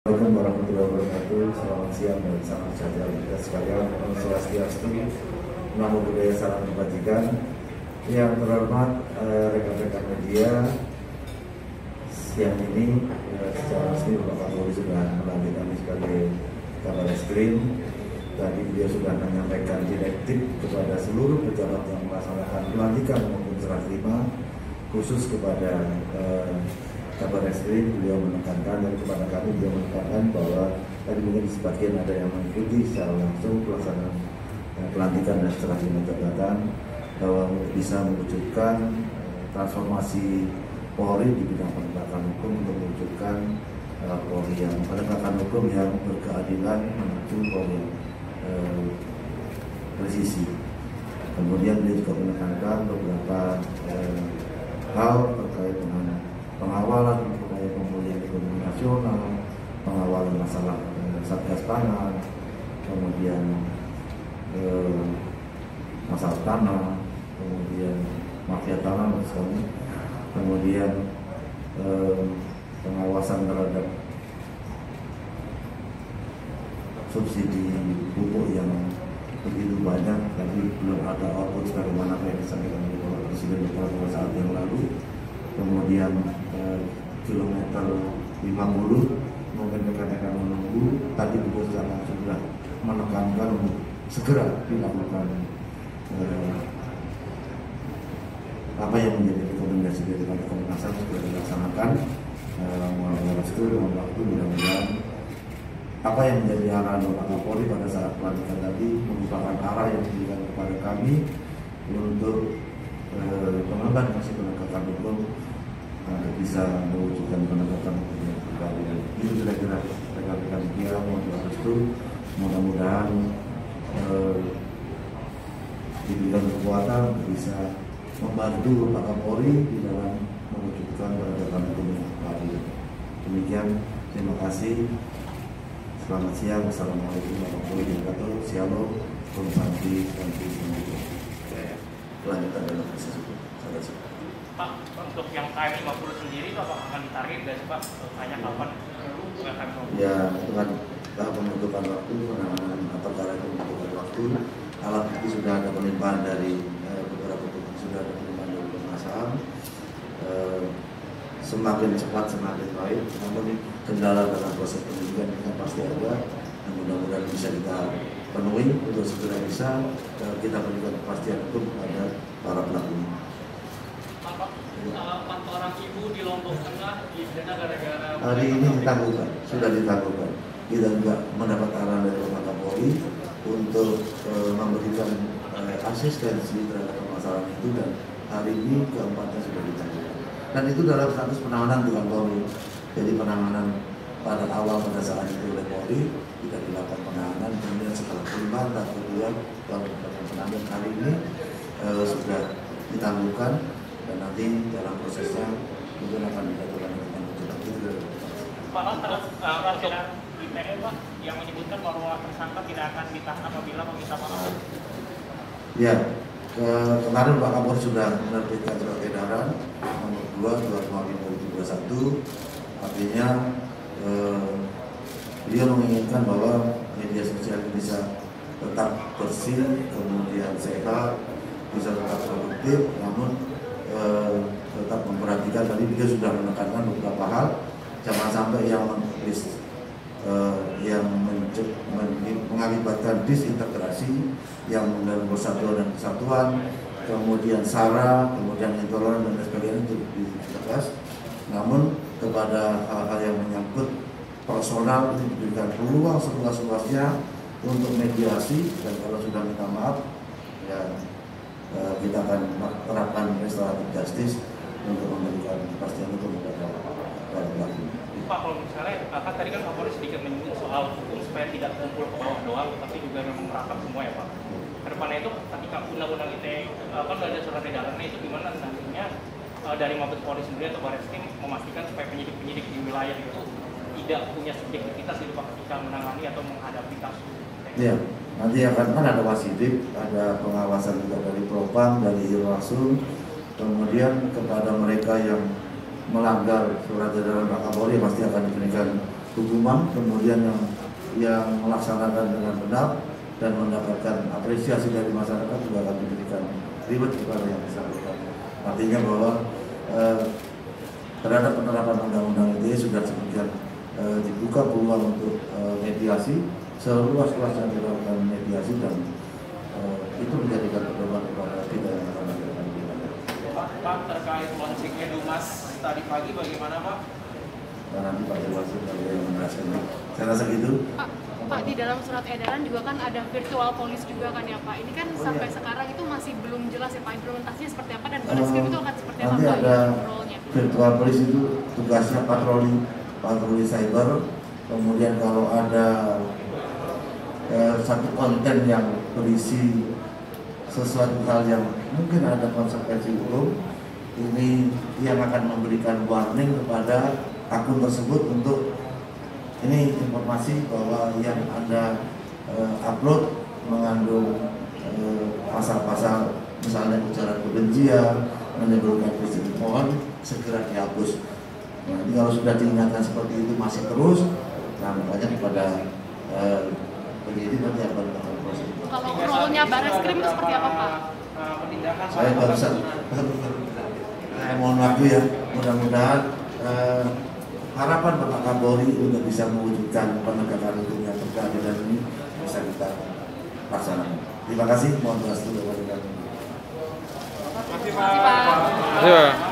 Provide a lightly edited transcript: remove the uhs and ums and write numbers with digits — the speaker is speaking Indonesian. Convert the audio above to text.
Assalamualaikum warahmatullahi wabarakatuh. Selamat siang dan salam sejahtera kita sekalian. Om Swastiastu, Namo Buddhaya, salam kebajikan. Yang terhormat rekan-rekan media, siang ini secara resmi Bapak Kapolri sudah melantik kami sebagai Kabar Eskrim. Tadi dia sudah menyampaikan direktif kepada seluruh pejabat yang melaksanakan pelantikan maupun serah terima, khusus kepada Kabar Eskrim. Beliau menekankan, dan kepada kami beliau menekankan bahwa tadi mungkin sebagian ada yang mengikuti secara langsung pelaksanaan pelantikan dan serah terima jabatan, bahwa bisa mewujudkan transformasi Polri di bidang penegakan hukum untuk mewujudkan Polri yang penegakan hukum yang berkeadilan menuju Polri presisi. Kemudian dia juga menekankan beberapa hal terkait dengan pengawalan upaya pemulihan ekonomi nasional, pengawalan masalah satgas pangan, kemudian masalah tanah, kemudian mafia tanah misalnya, kemudian pengawasan terhadap subsidi pupuk yang begitu banyak, tapi belum ada output sebagaimana yang disampaikan oleh Bapak Presiden beberapa saat yang lalu. Kemudian kilometer 50 mungkin rekan-rekan menunggu, tadi juga sudah menekankan untuk segera dilakukan apa yang menjadi rekomendasi dari Komnas HAM segera dilaksanakan melalui restu dengan waktu. Mudah-mudahan apa yang menjadi arahan Bapak Kapolri pada saat pelantikan tadi merupakan arah yang diberikan kepada kami untuk pengembangan masih penegakan hukum untuk bisa mewujudkan penegakan hukum yang berkeadilan. Itu kira-kira rekan-rekan dia mohon restu. Mudah-mudahan diberikan kekuatan untuk bisa membantu Pak Kapolri di dalam mewujudkan penegakan hukum yang berkeadilan. Demikian, terima kasih. Selamat siang. Assalamualaikum warahmatullahi wabarakatuh. Shalom. Om Santi. Kelanjutan dalam proses hukum. Pak, untuk yang KM50 sendiri itu apakah akan ditarik dan Pak tanya kapan? Ya, itu kan pembentukan waktu, penanganan perkara itu membutuhkan waktu. Alat bukti sudah ada pelimpahan dari beberapa bukti, sudah ada pelimpahan dari Komnas HAM. Semakin cepat semakin baik. Namun kendala dalam proses penyidikan kan pasti ada. Dan mudah-mudahan bisa kita penuhi untuk segera bisa kita berikan kepastian hukum kepada para pelaku. Empat orang ibu di Lombok Tengah didenda gara-gara hari ini ditangguhkan, sudah ditangguhkan. Kita juga mendapat arahan dari Bapak Kapolri untuk memberikan asistensi terhadap permasalahan itu, dan hari ini keempatnya sudah ditangguhkan. Dan itu dalam status penanganan bukan Polri. Jadi penanganan pada awal pada saat itu oleh Polri tidak dilakukan penanganan, kemudian setelah pelimpahan tahap kedua lalu dilakukan penanganan. Hari ini sudah ditangguhkan. Dan nanti dalam prosesnya mungkin akan dilakukan dengan betul. Pak, terus untuk ITE Pak yang menyebutkan bahwa tersangka tidak akan ditahan apabila meminta maaf. Ya, kemarin Pak Kapolri sudah menerbitkan surat edaran nomor 2/2021. Artinya beliau menginginkan bahwa media sosial bisa tetap bersih, kemudian sehat, bisa tetap produktif, namun tetap memperhatikan. Tadi dia sudah menekankan beberapa hal, jangan sampai yang menulis yang mengakibatkan disintegrasi, yang mengganggu persatuan dan kesatuan, kemudian sara, kemudian intoleran dan sebagainya itu ditegas. Namun kepada hal-hal yang menyangkut personal itu diberikan peluang seluas-luasnya untuk mediasi, dan kalau sudah minta maaf ya kita akan terapkan restoratif justice untuk memberikan kepastian hukum kepada para pelaku. Pak, kalau misalnya Pak tadi kan Kapolri sedikit menyinggung soal hukum supaya tidak kumpul ke bawah doang, tapi juga memang merangkap semua ya Pak. Kedepannya itu ketika undang-undang ITE kan ada surat edarannya, itu gimana nantinya dari Mabes Polri sendiri atau Barreskrim memastikan supaya penyidik-penyidik di wilayah itu tidak punya subjektivitas gitu Pak ketika menangani atau menghadapi kasus. Iya. Nanti akan kan ada wasidik, ada pengawasan juga dari Propam, dari Irwasum, kemudian kepada mereka yang melanggar surat edaran Pak Kapolri pasti akan diberikan hukuman, kemudian yang melaksanakan dengan benar dan mendapatkan apresiasi dari masyarakat juga akan diberikan reward kepada yang bersangkutan. Artinya bahwa terhadap penerapan undang-undang ITE sudah sedemikian dibuka peluang untuk mediasi seluas-luasnya dilakukan mediasi dan itu menjadikan pedoman kepada kita yang akan melakukan pidana. Pak, terkait launching Edumas tadi pagi bagaimana Pak? Dan nanti Pak Irwasin yang menjelaskan. Saya rasa gitu. Pak, di dalam surat edaran juga kan ada virtual police juga kan ya Pak. Ini kan sampai sekarang itu masih belum jelas ya Pak implementasinya seperti apa dan Barreskrim itu akan seperti apa nanti Pak ada role-nya? virtual police itu tugasnya patroli cyber. Kemudian kalau ada satu konten yang berisi sesuatu hal yang mungkin ada konsekuensi hukum, ini yang akan memberikan warning kepada akun tersebut untuk ini informasi bahwa yang Anda upload mengandung pasal-pasal misalnya ujaran kebencian, menimbulkan peristiwa, mohon segera dihapus. Nah, jadi kalau sudah diingatkan seperti itu masih terus, nah makanya kepada penyidik nanti akan melakukan proses. Kalau role-nya Barreskrim itu seperti apa Pak? Saya barusan, saya mohon waktu ya, mudah-mudahan harapan Bapak Kapolri untuk bisa mewujudkan penegakan hukum yang berkeadilan ini bisa kita laksanakan. Terima kasih, mohon restu kepada kami. Terima kasih Pak. Terima kasih Pak.